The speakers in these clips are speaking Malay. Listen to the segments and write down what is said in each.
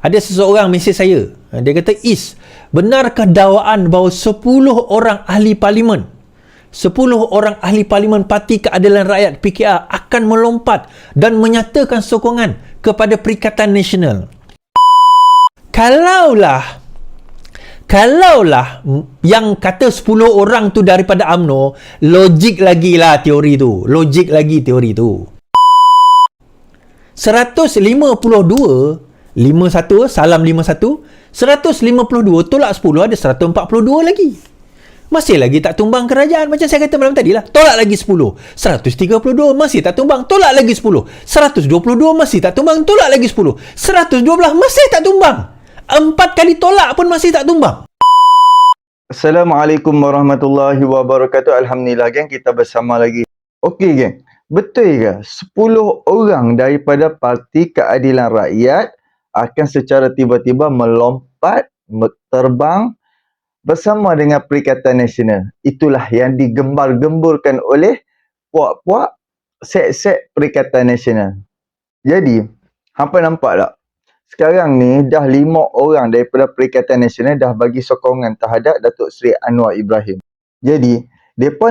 Ada seseorang mesej saya. Dia kata, Is, benarkah dakwaan bahawa 10 orang ahli parlimen, 10 orang ahli parlimen Parti Keadilan Rakyat PKR akan melompat dan menyatakan sokongan kepada Perikatan Nasional? Kalaulah yang kata 10 orang tu daripada UMNO, logik lagi lah teori tu. 152, 51, salam 51, 152 tolak 10 ada 142 lagi. Masih lagi tak tumbang kerajaan. Macam saya kata malam tadi lah. Tolak lagi 10. 132 masih tak tumbang. Tolak lagi 10. 122 masih tak tumbang. Tolak lagi 10. 112 masih tak tumbang. 4 kali tolak pun masih tak tumbang. Assalamualaikum warahmatullahi wabarakatuh. Alhamdulillah, geng, kita bersama lagi. Okey, geng. Betul ke 10 orang daripada Parti Keadilan Rakyat akan secara tiba-tiba melompat, terbang bersama dengan Perikatan Nasional? Itulah yang digembar-gemburkan oleh puak-puak set-set Perikatan Nasional. Jadi, hampa nampak tak? Sekarang ni dah 5 orang daripada Perikatan Nasional dah bagi sokongan terhadap Datuk Seri Anwar Ibrahim. Jadi, depa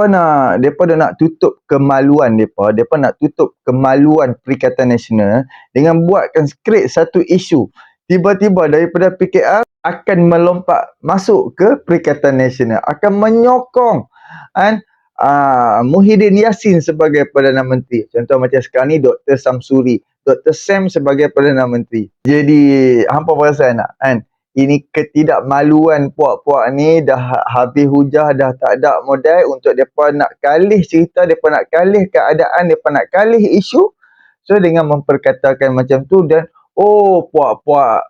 nak tutup kemaluan depa nak tutup kemaluan Perikatan Nasional dengan buatkan create satu isu. Tiba-tiba daripada PKR akan melompat masuk ke Perikatan Nasional, akan menyokong Muhyiddin Yassin sebagai Perdana Menteri. Contoh macam sekarang ni Dr. Samsuri, Dr. Sam sebagai Perdana Menteri. Jadi hampa perasan tak kan? Ini ketidakmaluan puak-puak ni dah habis hujah, dah tak ada modal untuk mereka nak kalih cerita, mereka nak kalih keadaan, mereka nak kalih isu. So dengan memperkatakan macam tu dan puak-puak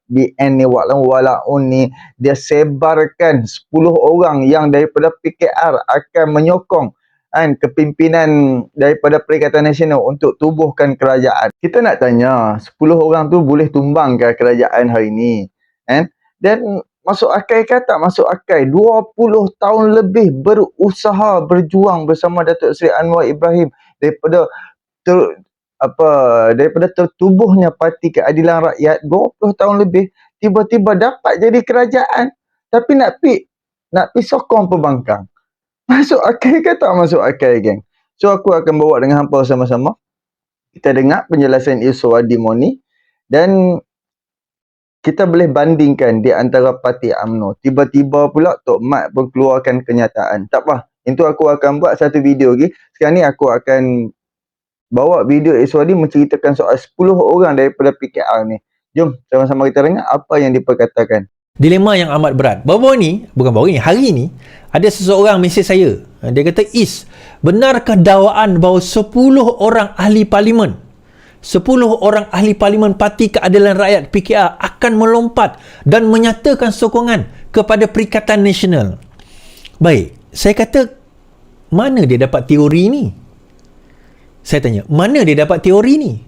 BN ni walaun ni dia sebarkan 10 orang yang daripada PKR akan menyokong kepimpinan daripada Perikatan Nasional untuk tubuhkan kerajaan. Kita nak tanya, 10 orang tu boleh tumbang ke kerajaan hari ni? Dan masuk akal ke tak masuk akal? 20 tahun lebih berusaha berjuang bersama Datuk Seri Anwar Ibrahim daripada tertubuhnya Parti Keadilan Rakyat 20 tahun lebih, tiba-tiba dapat jadi kerajaan tapi nak pi sokong pembangkang. Masuk akal ke tak masuk akal, geng? So aku akan bawa dengan hampa sama-sama kita dengar penjelasan Iswadi Moni dan kita boleh bandingkan di antara parti UMNO. Tiba-tiba pula Tok Mat pun keluarkan kenyataan. Tak apa, itu aku akan buat satu video lagi. Sekarang ni aku akan bawa video Iswadi menceritakan soal 10 orang daripada PKR ni. Jom sama-sama kita dengar apa yang diperkatakan. Dilema yang amat berat. Hari ni ada seseorang mesej saya. Dia kata, Is, benarkah dakwaan bahawa 10 orang ahli parlimen, 10 orang ahli parlimen Parti Keadilan Rakyat PKR akan melompat dan menyatakan sokongan kepada Perikatan Nasional? Baik, saya kata, mana dia dapat teori ni? Saya tanya, mana dia dapat teori ni?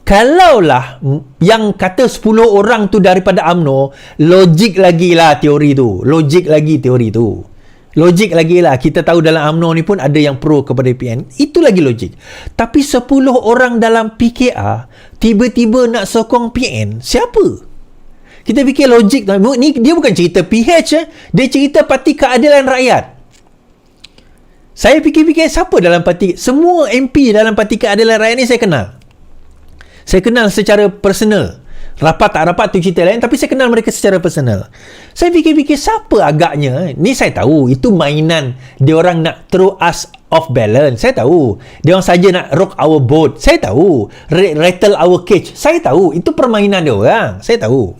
Kalaulah yang kata 10 orang tu daripada UMNO, logik lagi lah teori tu. Logik lagi lah. Kita tahu dalam UMNO ni pun ada yang pro kepada PN. Itu lagi logik. Tapi 10 orang dalam PKR tiba-tiba nak sokong PN. Siapa? Kita fikir logik. Ni dia bukan cerita PH. Dia cerita Parti Keadilan Rakyat. Saya fikir-fikir siapa dalam parti. Semua MP dalam Parti Keadilan Rakyat ni saya kenal. Saya kenal secara personal. Rapat tak rapat tu cerita lain, tapi saya kenal mereka secara personal. Saya fikir-fikir siapa agaknya. Ni saya tahu itu mainan dia orang nak throw us off balance. Saya tahu dia orang saja nak rock our boat. Saya tahu rattle our cage. Saya tahu itu permainan dia orang. Saya tahu.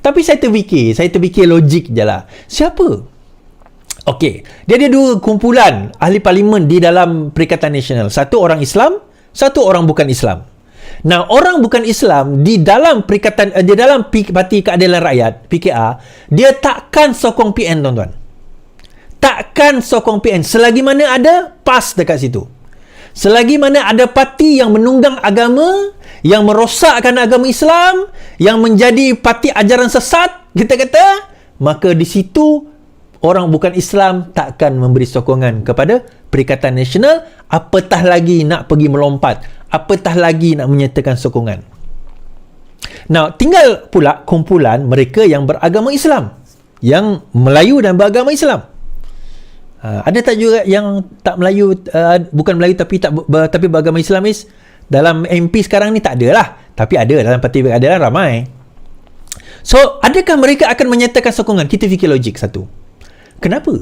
Tapi saya terfikir logik je lah. Siapa? Okey, dia ada 2 kumpulan ahli parlimen di dalam Perikatan Nasional. Satu orang Islam, satu orang bukan Islam. Nah, orang bukan Islam di dalam Parti Keadilan Rakyat PKR, dia takkan sokong PN, tuan-tuan. Takkan sokong PN selagi mana ada PAS dekat situ. Selagi mana ada parti yang menunggang agama, yang merosakkan agama Islam, yang menjadi parti ajaran sesat, kita kata, maka di situ orang bukan Islam takkan memberi sokongan kepada Perikatan Nasional, apatah lagi nak pergi melompat, apatah lagi nak menyatakan sokongan. Now, tinggal pula kumpulan mereka yang beragama Islam, yang Melayu dan beragama Islam. Ada tak juga yang tak Melayu, bukan Melayu tapi beragama Islamis? Dalam MP sekarang ni tak ada lah, tapi ada dalam parti berkeadilan ramai. So, adakah mereka akan menyatakan sokongan? Kita fikir logik satu. Kenapa?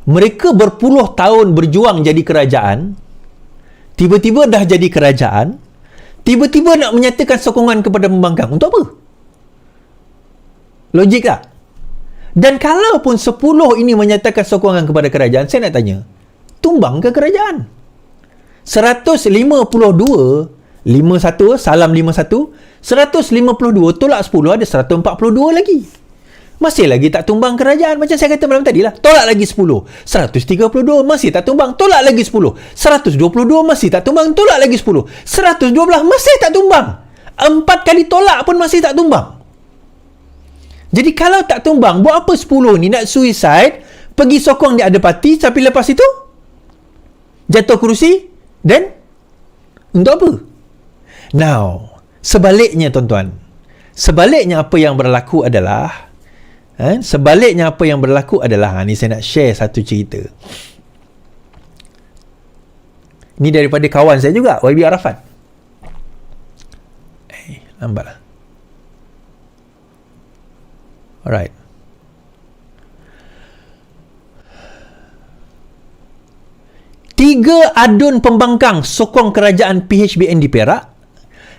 Mereka berpuluh tahun berjuang jadi kerajaan, tiba-tiba dah jadi kerajaan, tiba-tiba nak menyatakan sokongan kepada pembangkang. Untuk apa? Logik tak? Dan kalaupun 10 ini menyatakan sokongan kepada kerajaan, saya nak tanya, tumbang ke kerajaan? 152, 51, salam 51, 152 tolak 10, ada 142 lagi. Masih lagi tak tumbang kerajaan. Macam saya kata malam tadi lah, tolak lagi 10, 132 masih tak tumbang, tolak lagi 10, 122 masih tak tumbang, tolak lagi 10, 112 masih tak tumbang. 4 kali tolak pun masih tak tumbang. Jadi kalau tak tumbang, buat apa 10 ni nak suicide, pergi sokong dia ada parti, tapi lepas itu jatuh kerusi, dan untuk apa? Now, sebaliknya tuan-tuan, sebaliknya apa yang berlaku adalah ni saya nak share satu cerita. Ni daripada kawan saya juga, YB Arafat. Lambatlah. Alright. Tiga adun pembangkang sokong kerajaan PHBN di Perak.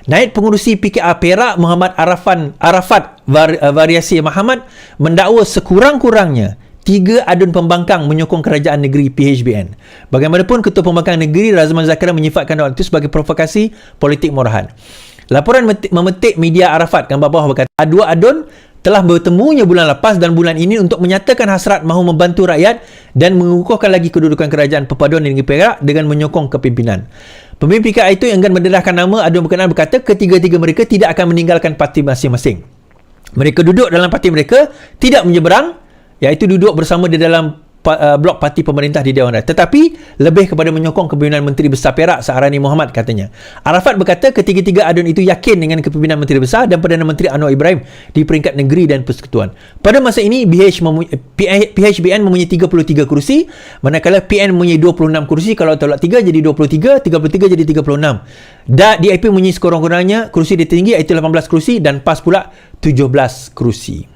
Naib Pengurusi PKR Perak Muhammad Arafat Variasi Muhammad mendakwa sekurang-kurangnya 3 adun pembangkang menyokong kerajaan negeri PHBN. Bagaimanapun, Ketua Pembangkang Negeri Razman Zakaria menyifatkan dakwaan itu sebagai provokasi politik murahan. Laporan memetik media Arafat gambar bawah berkata, 2 adun telah bertemunya bulan lepas dan bulan ini untuk menyatakan hasrat mahu membantu rakyat dan mengukuhkan lagi kedudukan kerajaan perpaduan negeri Perak dengan menyokong kepimpinan. Pemimpin PKR itu yang enggan mendedahkan nama adun berkenaan berkata ketiga-tiga mereka tidak akan meninggalkan parti masing-masing. Mereka duduk dalam parti mereka, tidak menyeberang, iaitu duduk bersama di dalam blok parti pemerintah di Dewan Rakyat, tetapi lebih kepada menyokong kepimpinan Menteri Besar Perak Saharani Muhammad, katanya. Arafat berkata ketiga-tiga adun itu yakin dengan kepimpinan Menteri Besar dan Perdana Menteri Anwar Ibrahim di peringkat negeri dan persekutuan. Pada masa ini PHBN mempunyai 33 kursi, manakala PN mempunyai 26 kursi. Kalau tolak 3 jadi 23, 33 jadi 36. DIP mempunyai sekurang-kurangnya kursi tertinggi iaitu 18 kursi dan PAS pula 17 kursi.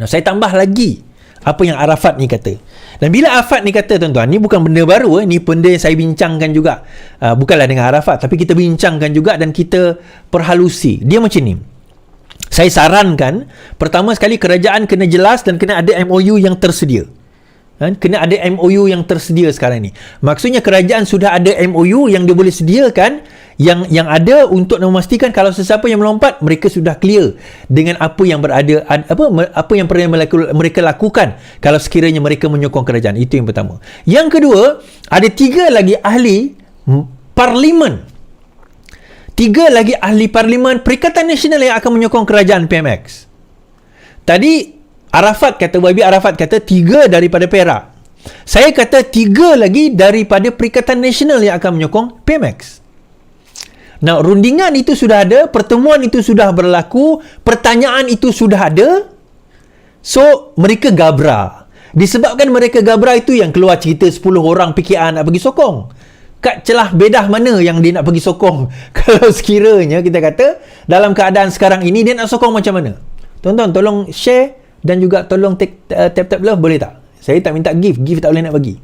Nah, saya tambah lagi apa yang Arafat ni kata. Dan bila Arafat ni kata, tuan-tuan, ni bukan benda baru, ni benda yang saya bincangkan juga. Bukanlah dengan Arafat, tapi kita bincangkan juga dan kita perhalusi. Dia macam ni. Saya sarankan, pertama sekali kerajaan kena jelas dan kena ada MOU yang tersedia. Kena ada MOU yang tersedia sekarang ni. Maksudnya kerajaan sudah ada MOU yang dia boleh sediakan, yang ada untuk memastikan kalau sesiapa yang melompat, mereka sudah clear dengan apa yang berada, apa yang perlu mereka lakukan kalau sekiranya mereka menyokong kerajaan. Itu yang pertama. Yang kedua, ada 3 lagi ahli parlimen. 3 lagi ahli parlimen Perikatan Nasional yang akan menyokong kerajaan PMX. Tadi YB Arafat kata 3 daripada Perak. Saya kata 3 lagi daripada Perikatan Nasional yang akan menyokong PMX. Nah, rundingan itu sudah ada, pertemuan itu sudah berlaku, pertanyaan itu sudah ada. So, mereka gabra. Disebabkan mereka gabra itu yang keluar cerita 10 orang PKR nak pergi sokong. Kat celah bedah mana yang dia nak pergi sokong? Kalau sekiranya kita kata dalam keadaan sekarang ini dia nak sokong macam mana? Tuan-tuan, tolong share dan juga tolong tap love, boleh tak? Saya tak minta give tak boleh nak bagi.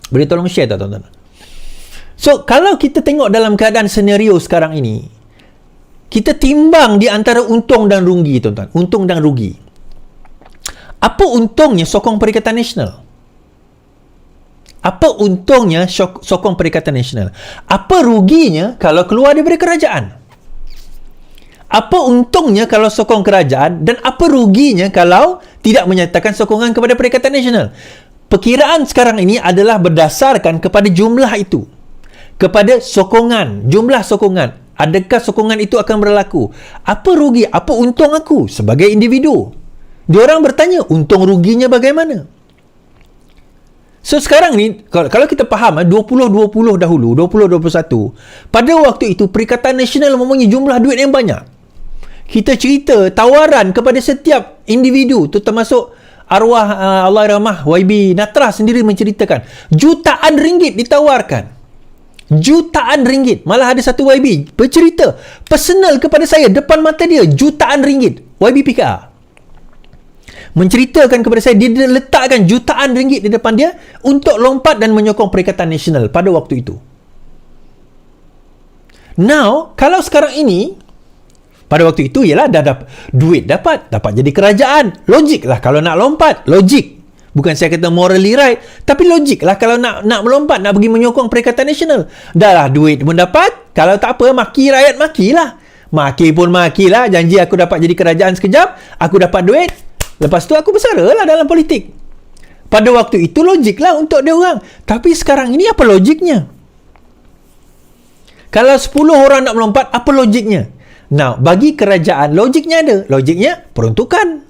Boleh tolong share tak, tuan-tuan? So, kalau kita tengok dalam keadaan senario sekarang ini, kita timbang di antara untung dan rugi, tuan-tuan. Untung dan rugi. Apa untungnya sokong Perikatan Nasional? Apa untungnya sokong Perikatan Nasional? Apa ruginya kalau keluar daripada kerajaan? Apa untungnya kalau sokong kerajaan dan apa ruginya kalau tidak menyatakan sokongan kepada Perikatan Nasional? Perkiraan sekarang ini adalah berdasarkan kepada jumlah itu. Kepada sokongan, jumlah sokongan. Adakah sokongan itu akan berlaku? Apa rugi? Apa untung aku sebagai individu? Diorang bertanya, untung ruginya bagaimana? So sekarang ni kalau kita faham 2020 dahulu, 2021, pada waktu itu Perikatan Nasional mempunyai jumlah duit yang banyak. Kita cerita tawaran kepada setiap individu tu, termasuk arwah Allahyarhamah YB Natra sendiri menceritakan jutaan ringgit ditawarkan. Jutaan ringgit. Malah ada satu YB bercerita personal kepada saya depan mata dia, jutaan ringgit. YB PKR menceritakan kepada saya dia letakkan jutaan ringgit di depan dia untuk lompat dan menyokong Perikatan Nasional pada waktu itu. Now, kalau sekarang ini, pada waktu itu ialah dah duit dapat jadi kerajaan. Logik lah kalau nak lompat, logik. Bukan saya kata morally right, tapi logik lah kalau nak melompat, nak pergi menyokong Perikatan Nasional. Dah lah duit pun dapat, kalau tak apa maki rakyat makilah. Maki pun makilah, janji aku dapat jadi kerajaan sekejap, aku dapat duit, lepas tu aku bersara lah dalam politik. Pada waktu itu logik lah untuk dia orang. Tapi sekarang ini apa logiknya? Kalau 10 orang nak melompat, apa logiknya? Now, bagi kerajaan, logiknya ada. Logiknya, peruntukan.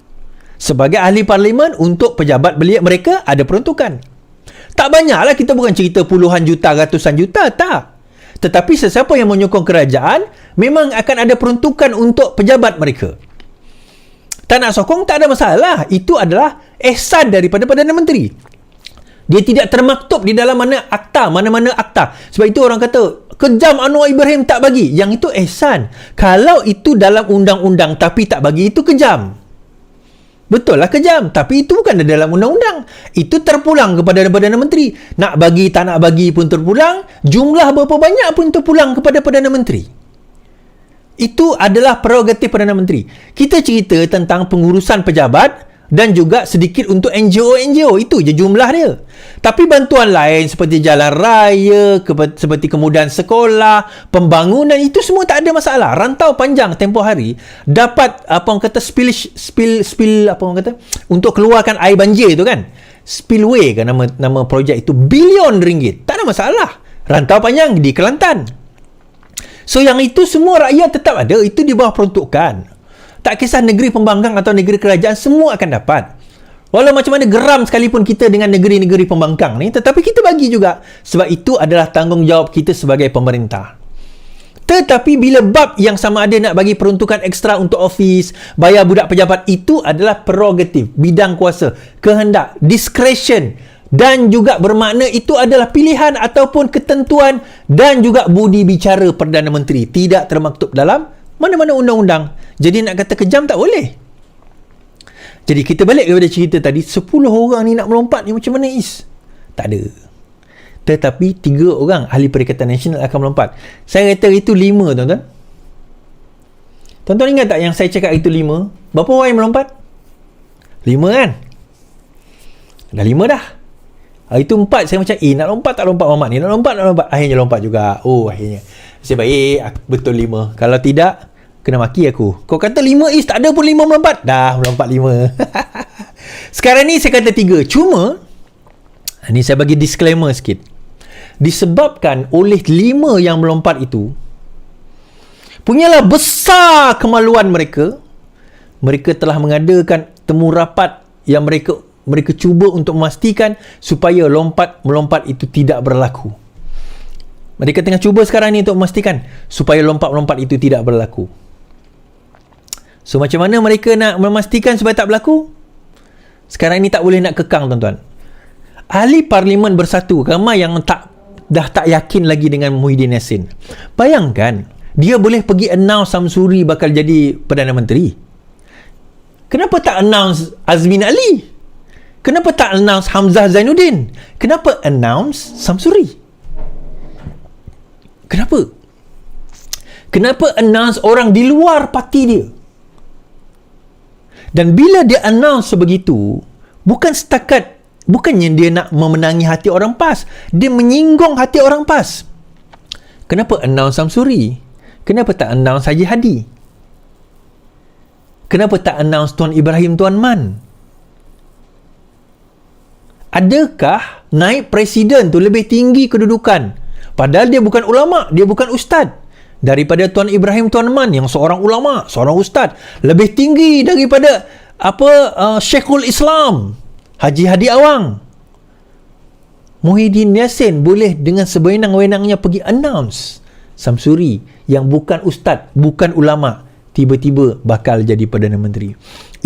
Sebagai ahli parlimen, untuk pejabat belia mereka, ada peruntukan. Tak banyaklah, kita bukan cerita puluhan juta, ratusan juta, tak. Tetapi sesiapa yang menyokong kerajaan, memang akan ada peruntukan untuk pejabat mereka. Tak nak sokong, tak ada masalah. Itu adalah ihsan daripada Perdana Menteri. Dia tidak termaktub di dalam mana-mana akta. Sebab itu orang kata, kejam Anwar Ibrahim tak bagi. Yang itu ihsan. Kalau itu dalam undang-undang tapi tak bagi, itu kejam. Betul lah kejam. Tapi itu bukan dalam undang-undang. Itu terpulang kepada Perdana Menteri. Nak bagi, tak nak bagi pun terpulang. Jumlah berapa banyak pun terpulang kepada Perdana Menteri. Itu adalah prerogatif Perdana Menteri. Kita cerita tentang pengurusan pejabat dan juga sedikit untuk NGO. Itu je jumlah dia. Tapi bantuan lain seperti jalan raya, seperti kemudahan sekolah, pembangunan, itu semua tak ada masalah. Rantau panjang tempoh hari dapat apa orang kata spill apa orang kata untuk keluarkan air banjir tu kan. Spillway kan nama projek itu, bilion ringgit. Tak ada masalah. Rantau panjang di Kelantan. So yang itu semua rakyat tetap ada, itu di bawah peruntukan. Tak kisah negeri pembangkang atau negeri kerajaan, semua akan dapat. Walau macam mana geram sekalipun kita dengan negeri-negeri pembangkang ni, tetapi kita bagi juga. Sebab itu adalah tanggungjawab kita sebagai pemerintah. Tetapi bila bab yang sama ada nak bagi peruntukan ekstra untuk ofis, bayar budak pejabat, itu adalah prerogatif, bidang kuasa, kehendak, discretion, dan juga bermakna itu adalah pilihan ataupun ketentuan dan juga budi bicara Perdana Menteri. Tidak termaktub dalam mana-mana undang-undang. Jadi nak kata kejam tak boleh. Jadi kita balik kepada cerita tadi, 10 orang ni nak melompat ni macam mana Is? Tak ada. Tetapi 3 orang ahli Perikatan Nasional akan melompat. Saya kata itu 5, tuan-tuan. Tuan-tuan ingat tak yang saya cakap itu 5? Berapa orang yang melompat? 5 kan? Dah 5 dah. Itu 4 saya macam nak lompat tak lompat Mamat ni? Nak lompat. Akhirnya lompat juga. Akhirnya. Saya baik, betul 5. Kalau tidak, kena maki aku. Kau kata 5 Is, tak ada pun 5 melompat. Dah melompat 5. Sekarang ni saya kata 3. Cuma, ni saya bagi disclaimer sikit. Disebabkan oleh 5 yang melompat itu, punyalah besar kemaluan mereka. Mereka telah mengadakan temu rapat yang mereka cuba untuk memastikan supaya melompat itu tidak berlaku. Mereka tengah cuba sekarang ni untuk memastikan supaya lompat-lompat itu tidak berlaku. So macam mana mereka nak memastikan supaya tak berlaku? Sekarang ni tak boleh nak kekang, tuan-tuan. Ahli parlimen bersatu, ramai yang dah tak yakin lagi dengan Muhyiddin Yassin. Bayangkan, dia boleh pergi announce Samsuri bakal jadi Perdana Menteri. Kenapa tak announce Azmin Ali? Kenapa tak announce Hamzah Zainuddin? Kenapa announce Samsuri? Kenapa? Kenapa announce orang di luar parti dia? Dan bila dia announce sebegitu, bukannya dia nak memenangi hati orang PAS, dia menyinggung hati orang PAS. Kenapa announce Samsuri? Kenapa tak announce Haji Hadi? Kenapa tak announce Tuan Ibrahim Tuan Man? Adakah naib presiden tu lebih tinggi kedudukan? Padahal dia bukan ulama, dia bukan ustaz, daripada Tuan Ibrahim Tuan Man yang seorang ulama, seorang ustaz, lebih tinggi daripada Syekhul Islam Haji Hadi Awang. Muhyiddin Yassin boleh dengan sewenang-wenangnya pergi announce Samsuri yang bukan ustaz, bukan ulama, tiba-tiba bakal jadi Perdana Menteri.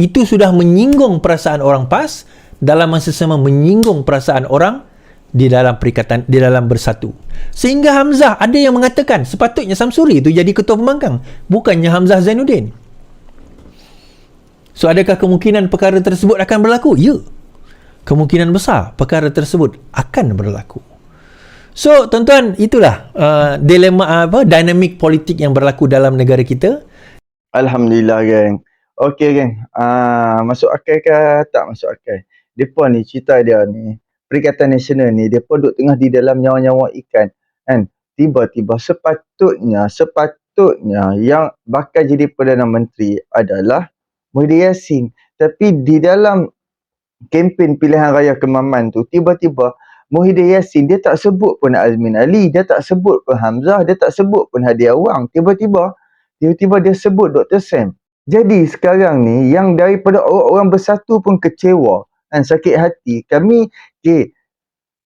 Itu sudah menyinggung perasaan orang PAS, dalam masa sama menyinggung perasaan orang di dalam perikatan, di dalam Bersatu. Sehingga Hamzah ada yang mengatakan sepatutnya Samsuri itu jadi ketua pembangkang, bukannya Hamzah Zainuddin. So adakah kemungkinan perkara tersebut akan berlaku? Ya. Kemungkinan besar perkara tersebut akan berlaku. So tuan-tuan, itulah dilema dinamik politik yang berlaku dalam negara kita. Alhamdulillah, geng. Okey, geng. Masuk akal ke tak masuk akal? Depa ni cerita dia ni, Perikatan Nasional ni depa duduk tengah di dalam nyawa-nyawa ikan, kan? Tiba-tiba sepatutnya yang bakal jadi Perdana Menteri adalah Muhyiddin Yassin. Tapi di dalam kempen pilihan raya Kemaman tu, tiba-tiba Muhyiddin Yassin dia tak sebut pun Azmin Ali, dia tak sebut pun Hamzah, dia tak sebut pun Hadi Awang. Tiba-tiba dia sebut Dr. Sam. Jadi sekarang ni yang daripada orang-orang Bersatu pun kecewa dan sakit hati. Kami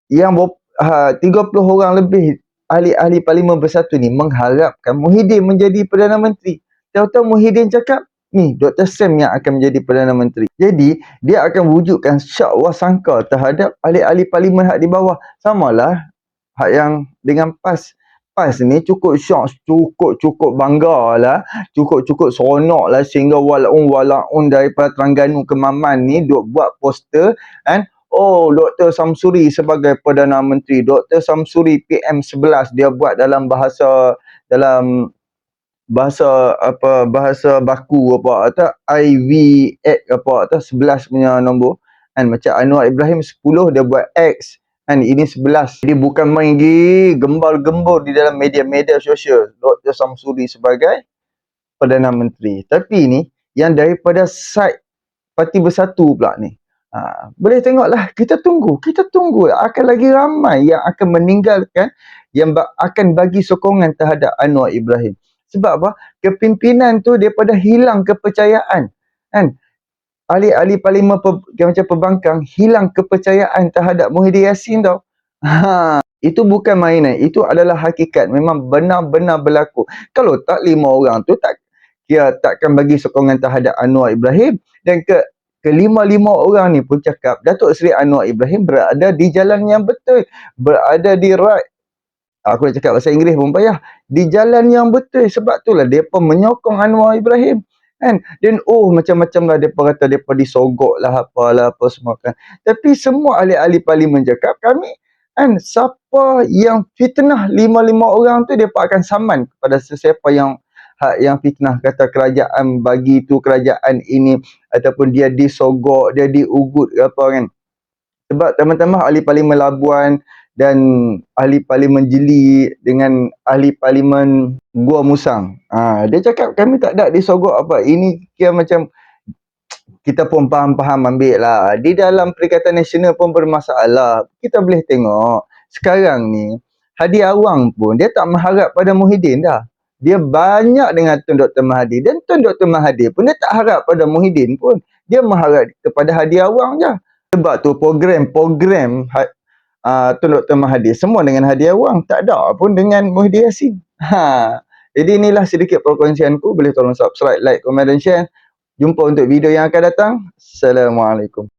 yang 30 orang lebih ahli-ahli Parlimen Bersatu ni mengharapkan Muhyiddin menjadi Perdana Menteri. Tahu-tahu Muhyiddin cakap, ni Dr. Sam yang akan menjadi Perdana Menteri. Jadi dia akan wujudkan syak wasangka terhadap ahli-ahli Parlimen hak di bawah. Samalah hak yang dengan PAS. PAS ni cukup syok, cukup bangga lah, cukup seronok lah, sehingga walaun daripada Terengganu ke Maman ni duk buat poster, kan? Oh, Dr. Samsuri sebagai Perdana Menteri, Dr. Samsuri PM11, dia buat dalam bahasa baku apa atau IV8 apa atau 11 punya nombor, kan? Macam Anwar Ibrahim 10, dia buat X, kan? Ini 11. Jadi bukan main lagi gembal-gembur di dalam media-media sosial Dr. Samsuri sebagai Perdana Menteri. Tapi ni yang daripada side Parti Bersatu pula ni, boleh tengoklah, kita tunggu akan lagi ramai yang akan meninggalkan, yang akan bagi sokongan terhadap Anwar Ibrahim. Sebab apa? Kepimpinan tu daripada hilang kepercayaan, kan? Ahli-ahli Parlimen macam pembangkang hilang kepercayaan terhadap Muhyiddin Yassin tau. Itu bukan mainan, itu adalah hakikat, memang benar-benar berlaku. Kalau tak 5 orang tu takkan bagi sokongan terhadap Anwar Ibrahim. Dan kelima-lima orang ni pun cakap Datuk Seri Anwar Ibrahim berada di jalan yang betul, berada di right. Aku nak cakap bahasa Inggeris pun payah. Di jalan yang betul. Sebab itulah mereka menyokong Anwar Ibrahim, kan? Dan macam-macam lah mereka kata, mereka disogok lah apa semua, kan? Tapi semua ahli-ahli Parlimen cakap, kami, kan, siapa yang fitnah 5 orang tu, mereka akan saman kepada sesiapa yang fitnah, kata kerajaan bagi tu, kerajaan ini, ataupun dia disogok, dia diugut ke apa, kan? Sebab teman-teman ahli Parlimen Labuan dan ahli Parlimen Jeli dengan ahli Parlimen Gua Musang, dia cakap kami tak ada disogok apa. Ini kira macam kita pun faham ambil lah. Di dalam Perikatan Nasional pun bermasalah. Kita boleh tengok sekarang ni Hadi Awang pun dia tak mengharap pada Muhyiddin dah. Dia banyak dengan Tun Dr. Mahathir, dan Tun Dr. Mahathir pun dia tak harap pada Muhyiddin pun. Dia mengharap kepada Hadi Awang je. Sebab tu program Tun Dr. Mahathir semua dengan Hadi Awang, tak ada pun dengan Muhyiddin Yassin. Jadi inilah sedikit perkongsianku. Boleh tolong subscribe, like, komen dan share. Jumpa untuk video yang akan datang. Assalamualaikum.